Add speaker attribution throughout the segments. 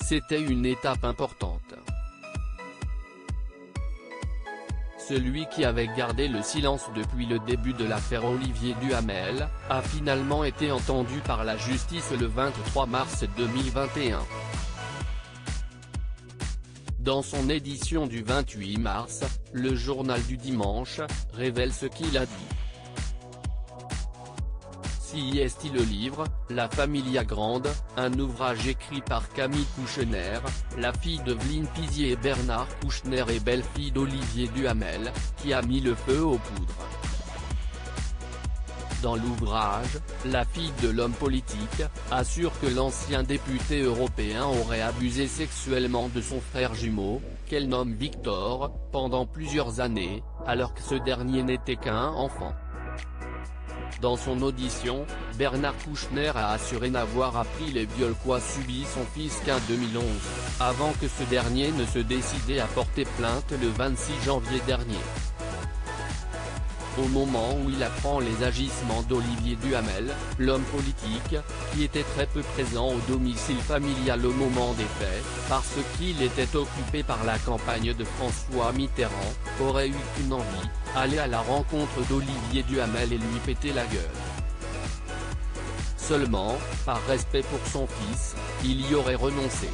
Speaker 1: c'était une étape importante. Celui qui avait gardé le silence depuis le début de l'affaire Olivier Duhamel, a finalement été entendu par la justice le 23 mars 2021. Dans son édition du 28 mars, le journal du dimanche révèle ce qu'il a dit. CIST le livre, La Familia Grande, un ouvrage écrit par Camille Kouchner, la fille de Vline Pizier et Bernard Kouchner et belle-fille d'Olivier Duhamel, qui a mis le feu aux poudres. Dans l'ouvrage, la fille de l'homme politique assure que l'ancien député européen aurait abusé sexuellement de son frère jumeau, qu'elle nomme Victor, pendant plusieurs années, alors que ce dernier n'était qu'un enfant. Dans son audition, Bernard Kouchner a assuré n'avoir appris les viols qu'a subi son fils qu'en 2011, avant que ce dernier ne se décide à porter plainte le 26 janvier dernier. Au moment où il apprend les agissements d'Olivier Duhamel, l'homme politique, qui était très peu présent au domicile familial au moment des faits, parce qu'il était occupé par la campagne de François Mitterrand, aurait eu qu'une envie, aller à la rencontre d'Olivier Duhamel et lui péter la gueule. Seulement, par respect pour son fils, il y aurait renoncé.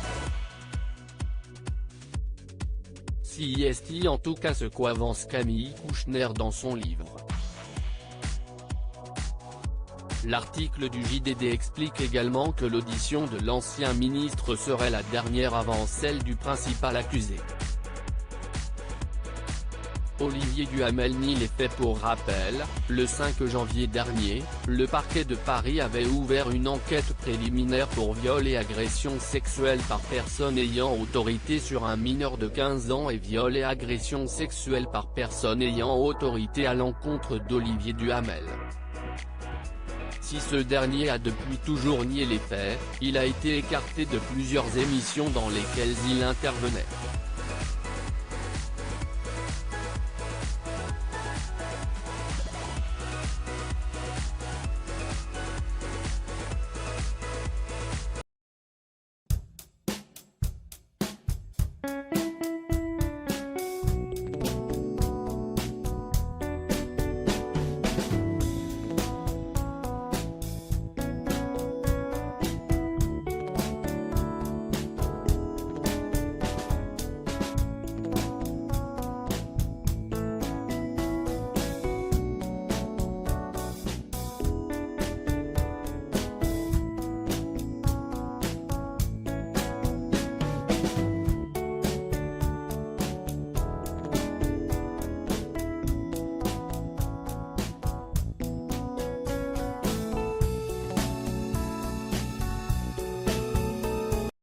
Speaker 1: CIST en tout cas ce qu'avance Camille Kouchner dans son livre. L'article du JDD explique également que l'audition de l'ancien ministre serait la dernière avant celle du principal accusé. Olivier Duhamel nie les faits. Pour rappel, le 5 janvier dernier, le parquet de Paris avait ouvert une enquête préliminaire pour viol et agression sexuelle par personne ayant autorité sur un mineur de 15 ans et viol et agression sexuelle par personne ayant autorité à l'encontre d'Olivier Duhamel. Si ce dernier a depuis toujours nié les faits, il a été écarté de plusieurs émissions dans lesquelles il intervenait.